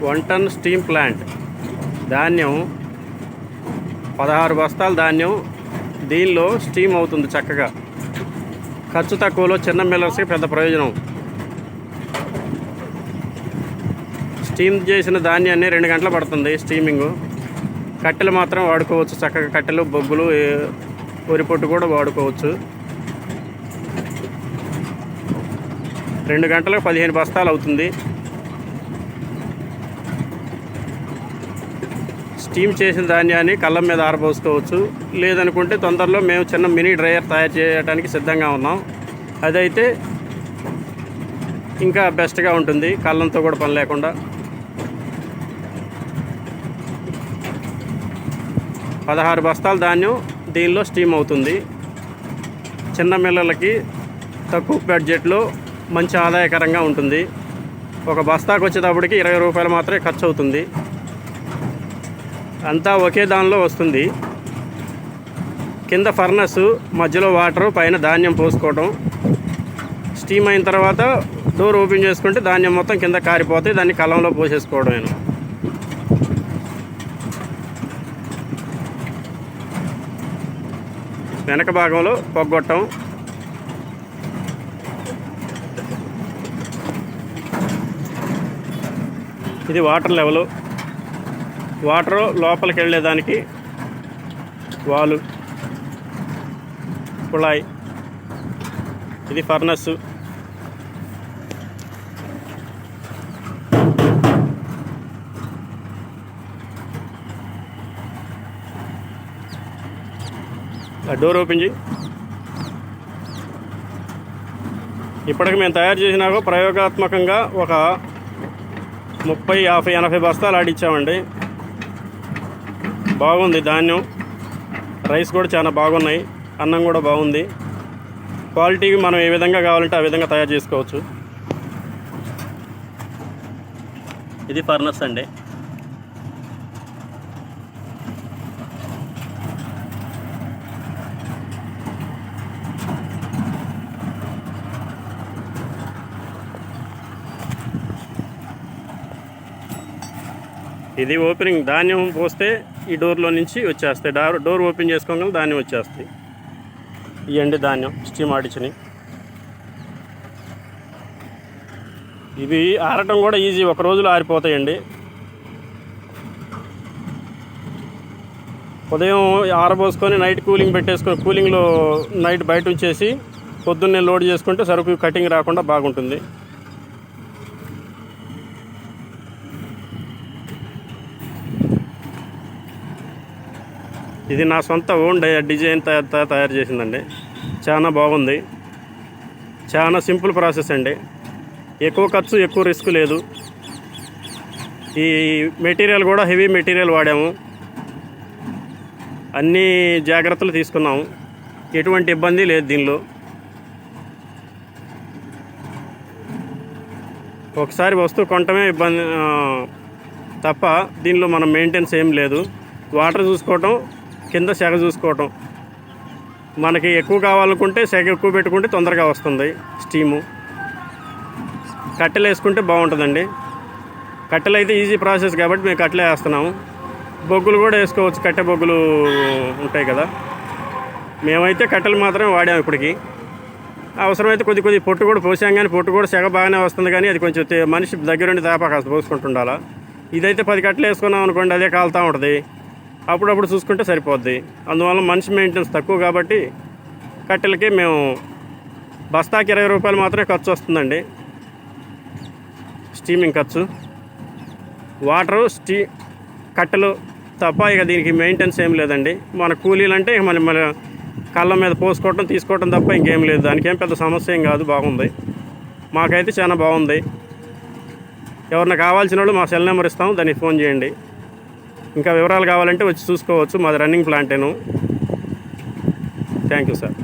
1 టన్ steam plant. ధాన్యం 16 బస్తాల ధాన్యం దీనిలో స్టీమ్ అవుతుంది చక్కగా. ఖర్చు తక్కువలో చిన్న మిల్లర్స్కి పెద్ద ప్రయోజనం. స్టీమ్ చేసిన ధాన్యాన్ని 2 గంటలు పడుతుంది స్టీమింగు. కట్టెలు మాత్రం వాడుకోవచ్చు చక్కగా. కట్టెలు, బొగ్గులు, వరి పొట్టు కూడా వాడుకోవచ్చు. 2 గంటలకు 15 బస్తాలు అవుతుంది. స్టీమ్ చేసిన ధాన్యాన్ని కళ్ళం మీద ఆరబోసుకోవచ్చు. లేదనుకుంటే తొందరలో మేము చిన్న మినీ డ్రైయర్ తయారు చేయడానికి సిద్ధంగా ఉన్నాం. అదైతే ఇంకా బెస్ట్గా ఉంటుంది, కళ్ళంతో కూడా పని లేకుండా. 16 బస్తాల ధాన్యం దీనిలో స్టీమ్ అవుతుంది. చిన్న మిల్లలకి తక్కువ బడ్జెట్లో మంచి ఆదాయకరంగా ఉంటుంది. ఒక బస్తాకు వచ్చేటప్పటికి 20 రూపాయలు మాత్రమే ఖర్చు అవుతుంది. అంతా ఒకే దానిలో వస్తుంది. కింద ఫర్నస్, మధ్యలో వాటరు, పైన ధాన్యం పోసుకోవటం. స్టీమ్ అయిన తర్వాత డోర్ ఓపెన్ చేసుకుంటే ధాన్యం మొత్తం కింద కారిపోతే దాన్ని కలంలో పోసేసుకోవడమేను. వెనక భాగంలో పొగ్గొట్టం. ఇది వాటర్ లెవెలు. వాటర్ లోపలికి వెళ్ళేదానికి వాలు, కుళాయి. ఇది ఫర్నస్. డోర్ ఓపెన్ చేయి. ఇప్పటికి మేము తయారు చేసినాక ప్రయోగాత్మకంగా ఒక 30, 50, 80 బస్తాలు ఆడిచ్చామండి. బాగుంది ధాన్యం. రైస్ కూడా చాలా బాగున్నాయి. అన్నం కూడా బాగుంది. క్వాలిటీకి మనం ఏ విధంగా కావాలంటే ఆ విధంగా తయారు చేసుకోవచ్చు. ఇది ఫర్నస్ అండి. ఇది ఓపెనింగ్. ధాన్యం పోస్తే ఈ డోర్లో నుంచి వచ్చేస్తాయి. డోర్ ఓపెన్ చేసుకోగలం ధాన్యం వచ్చేస్తాయి. ఇవ్వండి ధాన్యం స్టీమ్ ఆడిచ్చినాయి. ఇవి ఆరటం కూడా ఈజీ, ఒక రోజులో ఆరిపోతాయండి. ఉదయం ఆరబోసుకొని నైట్ కూలింగ్ పెట్టేసుకొని, కూలింగ్లో నైట్ బయట ఉంచేసి పొద్దున్నే లోడ్ చేసుకుంటే సరుకు కటింగ్ రాకుండా బాగుంటుంది. ఇది నా సొంత ఓన్ డిజైన్ తయారు చేసిందండి. చాలా బాగుంది. చాలా సింపుల్ ప్రాసెస్ అండి. ఎక్కువ ఖర్చు, ఎక్కువ రిస్క్ లేదు. ఈ మెటీరియల్ కూడా హెవీ మెటీరియల్ వాడాము. అన్ని జాగ్రత్తలు తీసుకున్నాము. ఎటువంటి ఇబ్బంది లేదు దీనిలో. ఒకసారి వస్తువు కొనటమే ఇబ్బంది తప్ప దీనిలో మనం మెయింటెనెన్స్ ఏం లేదు. వాటర్ చూసుకోవటం, కింద సెగ చూసుకోవటం. మనకి ఎక్కువ కావాలనుకుంటే సెగ ఎక్కువ పెట్టుకుంటే తొందరగా వస్తుంది స్టీము. కట్టెలు వేసుకుంటే బాగుంటుందండి. కట్టెలు అయితే ఈజీ ప్రాసెస్ కాబట్టి మేము కట్టెలే వేస్తున్నాము. బొగ్గులు కూడా వేసుకోవచ్చు, కట్టె బొగ్గులు ఉంటాయి కదా. మేమైతే కట్టెలు మాత్రమే వాడాము ఇప్పటికి. అవసరమైతే కొద్ది పొట్టు కూడా పోసాం, కానీ పొట్టు కూడా సెగ బాగానే వస్తుంది. కానీ అది కొంచెం మనిషి దగ్గరుండి తేపా కాస్త పోసుకుంటుండాలా. ఇదైతే 10 కట్టెలు వేసుకున్నాం అనుకోండి, అదే కాలుతూ ఉంటుంది. అప్పుడప్పుడు చూసుకుంటే సరిపోద్ది. అందువల్ల మనిషి మెయింటెనెన్స్ తక్కువ కాబట్టి కట్టెలకి మేము బస్తాకి 20 రూపాయలు మాత్రమే ఖర్చు వస్తుందండి స్టీమింగ్ ఖర్చు. వాటరు, కట్టెలు తప్ప ఇక దీనికి మెయింటెనెన్స్ ఏం లేదండి. మన కూలీలు అంటే ఇక మన కళ్ళ మీద పోసుకోవటం, తీసుకోవటం తప్ప ఇంకేం లేదు. దానికి ఏం పెద్ద సమస్య ఏం కాదు. బాగుంది. మాకైతే చాలా బాగుంది. ఎవరన్నా కావాల్సిన వాళ్ళు మా సెల్ నెంబర్ ఇస్తాము, దానికి ఫోన్ చేయండి. ఇంకా వివరాలు కావాలంటే వచ్చి చూసుకోవచ్చు. మాది రన్నింగ్ ప్లాంటేను. Thank you sir.